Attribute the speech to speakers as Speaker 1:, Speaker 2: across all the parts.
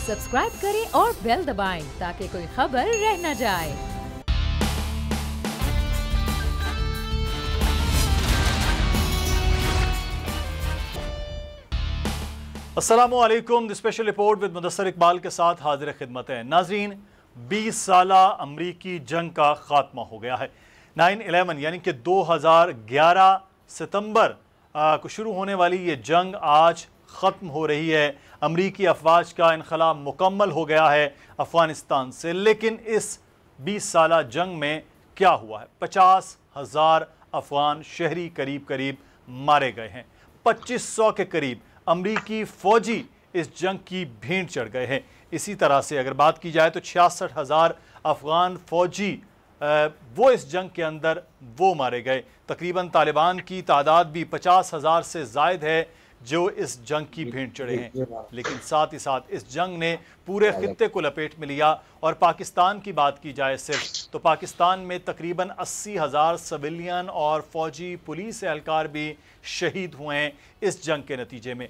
Speaker 1: Subscribe करें और bell दबाएं ताकि कोई खबर रह न जाए।
Speaker 2: अस्सलामुअलैकुम। The special report with Mudassar Iqbal के साथ हाजिर खिदमत है। नाजरीन, 20 साला अमरीकी जंग का खात्मा हो गया है। 9/11 यानी कि 2011 सितंबर को शुरू होने वाली ये जंग आज ख़त्म हो रही है। अमरीकी अफवाज का इनखला मुकम्मल हो गया है अफ़गानिस्तान से। लेकिन इस 20 साला जंग में क्या हुआ है? 50,000 अफ़गान शहरी करीब करीब मारे गए हैं। 2500 के करीब अमरीकी फ़ौजी इस जंग की भेंट चढ़ गए हैं। इसी तरह से अगर बात की जाए तो 66,000 अफ़गान फ़ौजी वो इस जंग के अंदर वो मारे गए। तकरीबन तालिबान की तादाद भी 50,000 से ज़ायद है जो इस जंग की भेंट चढ़े हैं। लेकिन साथ ही साथ इस जंग ने पूरे खित्ते को लपेट में लिया। और पाकिस्तान की बात की जाए सिर्फ तो पाकिस्तान में तकरीबन 80,000 सिविलियन और फ़ौजी पुलिस एहलकार भी शहीद हुए हैं इस जंग के नतीजे में।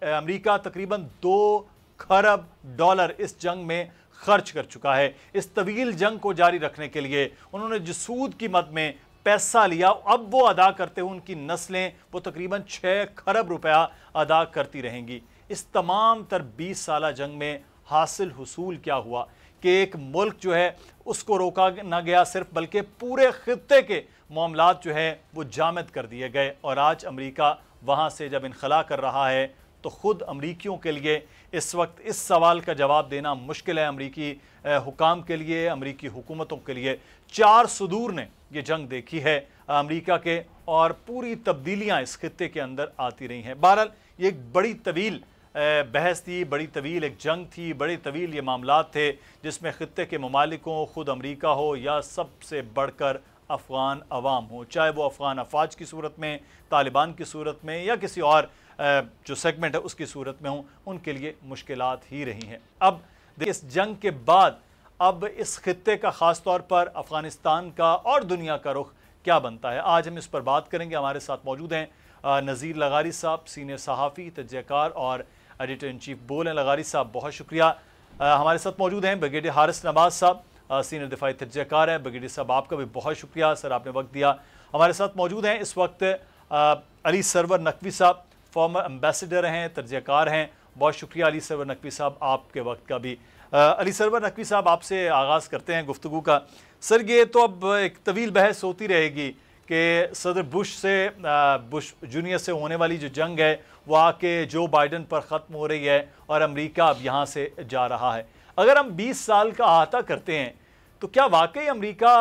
Speaker 2: अमेरिका तकरीबन $2 खरब इस जंग में खर्च कर चुका है। इस तवील जंग को जारी रखने के लिए उन्होंने जो सूद की मद में पैसा लिया, अब वो अदा करते हुए उनकी नस्लें वो तकरीबन $6 खरब रुपया अदा करती रहेंगी। इस तमाम तर 20 साला जंग में हासिल हुसूल क्या हुआ कि एक मुल्क जो है उसको रोका ना गया सिर्फ, बल्कि पूरे खित्ते के मामलात जो है वो जामद कर दिए गए। और आज अमेरिका वहाँ से जब इनखला कर रहा है तो ख़ुद अमरीकियों के लिए इस वक्त इस सवाल का जवाब देना मुश्किल है। अमरीकी हुकाम के लिए, अमरीकी हुकूमतों के लिए 4 सदूर ने ये जंग देखी है अमरीका के, और पूरी तब्दीलियाँ इस खित्ते के अंदर आती रही हैं। बहरहाल ये एक बड़ी तवील बहस थी, बड़ी तवील एक जंग थी, बड़े तवील ये मामलात थे जिसमें खित्ते के ममालिक हों, ख़ुद अमरीका हो या सबसे बढ़कर अफ़गान अवाम हो, चाहे वो अफ़गान अफवाज की सूरत में, तालिबान की सूरत में या किसी और जो सेगमेंट है उसकी सूरत में हों, उनके लिए मुश्किलात ही रही हैं। अब इस जंग के बाद अब इस खित्ते का ख़ास तौर पर अफ़गानिस्तान का और दुनिया का रुख क्या बनता है, आज हम इस पर बात करेंगे। हमारे साथ मौजूद हैं नज़ीर लगारी साहब, सीनियर सहाफ़ी, तजज़ियाकार और एडिटर इन चीफ बोल हैं। लगारी साहब बहुत शुक्रिया। हमारे साथ मौजूद हैं ब्रिगेडियर हारिस नवाज साहब, सीनियर दिफाई तजज़ियाकार हैं। ब्रिगेडियर साहब आपका भी बहुत शुक्रिया सर, आपने वक्त दिया। हमारे साथ मौजूद हैं इस वक्त अली सरवर नकवी साहब, फॉर्मर एम्बेसडर हैं, तजज़ियाकार हैं। बहुत शुक्रिया अली सरवर नकवी साहब आपके वक्त का भी। अली सरवर नकवी साहब आपसे आगाज़ करते हैं गुफ्तगू का। सर ये तो अब एक तवील बहस होती रहेगी कि सदर बुश जूनियर से होने वाली जो जंग है वो आके जो बाइडन पर ख़त्म हो रही है और अमेरिका अब यहाँ से जा रहा है। अगर हम 20 साल का अहाता करते हैं तो क्या वाकई अमेरिका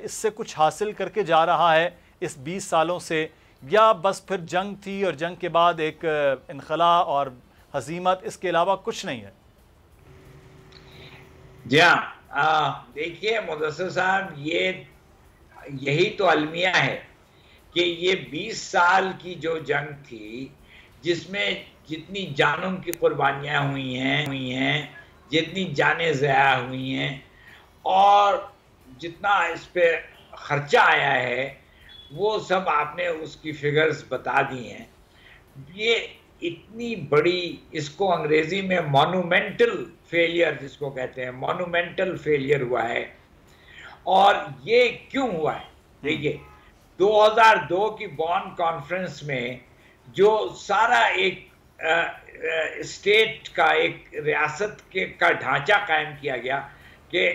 Speaker 2: इससे कुछ हासिल करके जा रहा है इस 20 सालों से, या बस फिर जंग थी और जंग के बाद एक इनखला और हजीमत, इसके अलावा कुछ नहीं है?
Speaker 3: जी हाँ, देखिए मुदस्सिर साहब, यही तो अलमिया है कि ये 20 साल की जो जंग थी जिसमें जितनी जानों की कुर्बानियाँ हुई हैं, जितनी जानें ज़ाया हुई हैं और जितना इस पे खर्चा आया है वो सब आपने उसकी फिगर्स बता दी हैं। ये इतनी बड़ी, इसको अंग्रेजी में मॉन्यूमेंटल फेलियर जिसको कहते हैं, मॉन्यूमेंटल फेलियर हुआ है। और ये क्यों हुआ है? देखिए 2002 की बॉन कॉन्फ्रेंस में जो सारा एक स्टेट का, एक रियासत का ढांचा कायम किया गया कि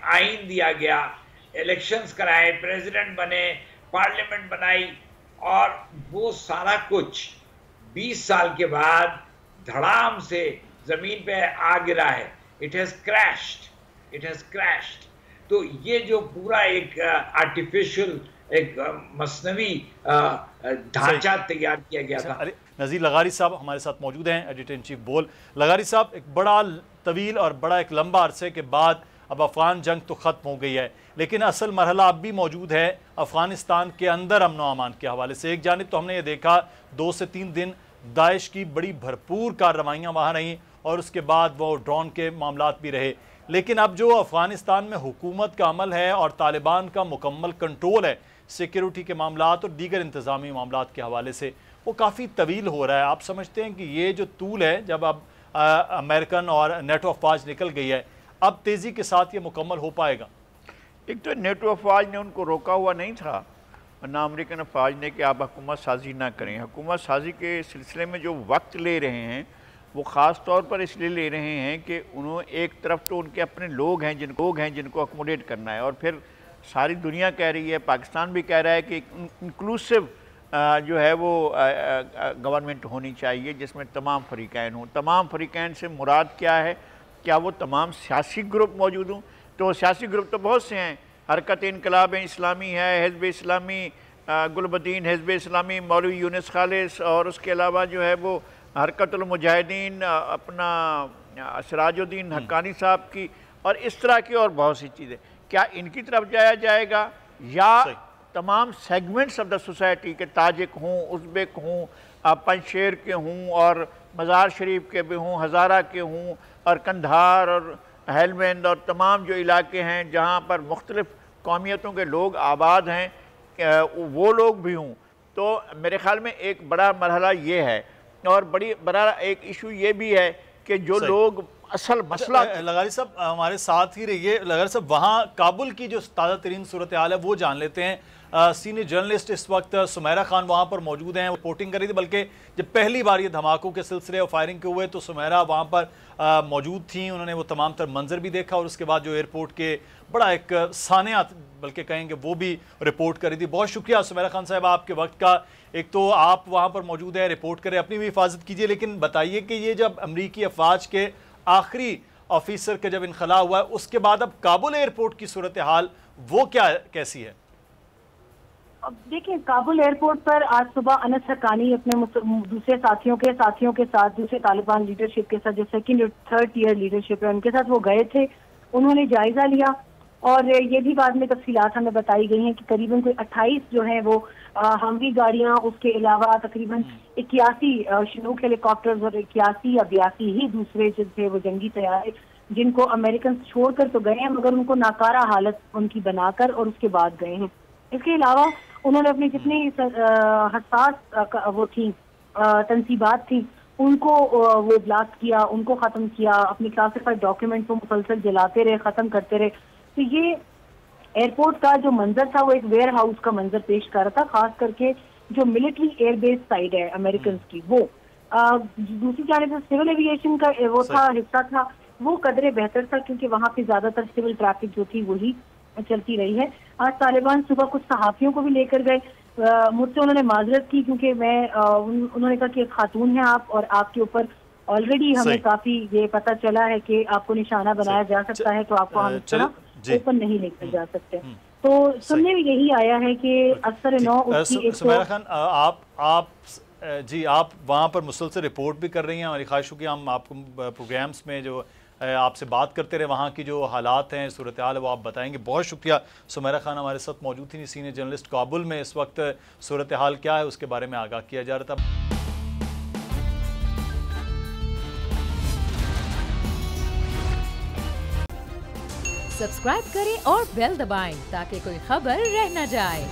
Speaker 3: आइन दिया गया, इलेक्शंस कराए, प्रेसिडेंट बने, पार्लियामेंट बनाई, और वो सारा कुछ 20 साल के बाद धड़ाम से जमीन पे आ गिरा है। It has crashed. तो ये जो पूरा एक आर्टिफिशियल, एक मसनवी ढांचा तैयार किया गया था।
Speaker 2: नज़ीर लगारी साहब हमारे साथ मौजूद हैं, एडिटर इन चीफ बोल। लगारी साहब, एक बड़ा तवील और बड़ा एक लंबा अरसे के बाद अब अफ़गान जंग तो ख़त्म हो गई है, लेकिन असल मरहला अब भी मौजूद है अफ़गानिस्तान के अंदर अमन व अमान के हवाले से। एक जानिब तो हमने ये देखा 2 से 3 दिन दाइश की बड़ी भरपूर कार्रवाइयाँ वहाँ रहीं और उसके बाद वो ड्रोन के मामलात भी रहे, लेकिन अब जो अफ़गानिस्तान में हुकूमत का अमल है और तालिबान का मुकम्मल कंट्रोल है सिक्योरिटी के मामलात और दीगर इंतज़ामी मामलात के हवाले से, وہ کافی طویل ہو رہا ہے. آپ سمجھتے ہیں کہ یہ جو طول ہے جب اب امریکن اور نیٹو افواج نکل گئی ہے اب تیزی کے ساتھ یہ مکمل ہو پائے گا؟
Speaker 4: ایک تو نیٹو افواج نے ان کو روکا ہوا نہیں تھا نہ امریکن افواج نے کہ آپ حکومت سازی نہ کریں. حکومت سازی کے سلسلے میں جو وقت لے رہے ہیں وہ خاص طور پر اس لیے لے رہے ہیں کہ انہوں ایک طرف تو ان کے اپنے لوگ ہیں جن کو اکوموڈیٹ کرنا ہے، اور پھر ساری دنیا کہہ رہی ہے، پاکستان بھی کہہ رہا ہے کہ انکلوسیو جو ہے وہ گورنمنٹ ہونی چاہیے جس میں تمام فریقین ہوں. تمام فریقین سے مراد کیا ہے؟ کیا وہ تمام سیاسی گروپ موجود ہوں؟ تو سیاسی گروپ تو بہت سے ہیں. حرکت انقلاب اسلامی ہے، حزب اسلامی گلبدین، حزب اسلامی مولوی یونس خالص، اور اس کے علاوہ جو ہے وہ حرکت المجاہدین اپنا سراج الدین حقانی صاحب کی، اور اس طرح کی اور بہت سی چیزیں. کیا ان کی طرف جایا جائے گا یا تمام سیگمنٹس آف دا سوسائٹی کے تاجک ہوں، ازبیک ہوں، پنجشیر کے ہوں، اور مزار شریف کے بھی ہوں، ہزارہ کے ہوں، اور کندھار اور ہیلمند اور تمام جو علاقے ہیں جہاں پر مختلف قومیتوں کے لوگ آباد ہیں وہ لوگ بھی ہوں؟ تو میرے خیال میں ایک بڑا مرحلہ یہ ہے، اور بڑا ایک ایشو یہ بھی ہے کہ جو لوگ اصل مسئلہ.
Speaker 2: لغاری صاحب ہمارے ساتھ ہی رہیے. لغاری صاحب وہاں کابل کی جو تازہ ترین صورتحال ہے وہ جان لیتے ہیں. سینئر جرنلسٹ اس وقت سمیرہ خان وہاں پر موجود ہیں، رپورٹنگ کر رہی تھی. بلکہ جب پہلی بار یہ دھماکوں کے سلسلے اور فائرنگ کے ہوئے تو سمیرہ وہاں پر موجود تھیں. انہوں نے وہ تمام تر منظر بھی دیکھا، اور اس کے بعد جو ایئرپورٹ کے بڑا ایک سانحہ بلکہ کہیں گے وہ بھی رپورٹ کر رہی تھی. بہت شکریہ سمیرہ خان صاحب آپ کے وقت کا. ایک تو آپ وہاں پر موجود ہیں، رپورٹ کریں، اپنی بھی حفاظت کیجئے، لیکن بتائیے کہ یہ جب امریکی افواج کے آخری آفیسر کا جب انخلا ہوا ہے اس کے بعد اب کابل ایئرپورٹ کی صورتحال وہ کیسی ہے؟
Speaker 5: دیکھیں، کابل ایئرپورٹ پر آج صبح انس حقانی اپنے دوسرے ساتھیوں کے ساتھ، دوسرے طالبان لیڈرشپ کے ساتھ جو سیکنڈ اور تھرڈ ٹیئر لیڈرشپ ہے ان کے ساتھ وہ گئے تھے. انہوں نے جائزہ لیا، اور یہ بھی بعد میں تفصیلات ہمیں بتائی گئی ہیں کہ قریباً کوئی 28 جو ہیں وہ ہموی گاڑیاں، اس کے علاوہ تقریباً 81 شنوک ہیلی کاپٹرز اور 81 یا 82 ہی دوسرے جو تھے وہ جنگی طیارے جن کو امریکن چھوڑ کر تو گئے ہیں مگر ان کو ناکارہ حالت ان کی بنا کر اور اس کے بعد گئے ہیں. اس کے علاوہ انہوں نے اپنی جتنی حساس وہ تھیں تنصیبات تھیں ان کو وہ بلاسٹ کیا، ان کو ختم کیا، اپنی کلاسیفائڈ ڈاکیومنٹ کو مسلسل جلاتے رہے، ختم کرتے رہے. تو یہ ایئرپورٹ کا جو منظر تھا وہ ایک ویئر ہاؤس کا منظر پیش کر رہا تھا، خاص کر کے جو ملٹری ایئر بیس سائڈ ہے امریکنز کی وہ. دوسری جانب سے سول ایویشن کا وہ تھا حصہ تھا، وہ قدرے بہتر تھا کیونکہ وہاں پہ زیادہ تر سول ٹریفک جو تھی وہی چلتی رہی ہے. آج طالبان صبح کچھ صحافیوں کو بھی لے کر گئے، مجھ سے انہوں نے معذرت کی کیونکہ انہوں نے کہا کہ ایک خاتون ہیں آپ، اور آپ کے اوپر آلریڈی ہمیں کافی یہ پتہ چلا ہے کہ آپ کو نشانہ بنایا جا سکتا ہے، تو آپ کو ہم اس طرح اوپن نہیں لے کر جا سکتے. تو سننے میں یہی آیا ہے کہ اکثر نو اس کی ایک
Speaker 2: سمیرہ خان آپ وہاں پر مسلسل رپورٹ بھی کر رہی ہیں. ہماری خواہش ہو کہ ہم آپ کو پروگرامز میں جو آپ سے بات کرتے رہے، وہاں کی جو حالات ہیں، صورتحال ہے وہ آپ بتائیں گے. بہت شکریہ. سمیرہ خان ہمارے ساتھ موجود تھیں، سینئر جرنلسٹ. کابل میں اس وقت صورتحال کیا ہے اس کے بارے میں آگاہ کیا جا رہا تھا.
Speaker 1: سبسکرائب کریں اور بیل دبائیں تاکہ کوئی خبر رہ نہ جائے.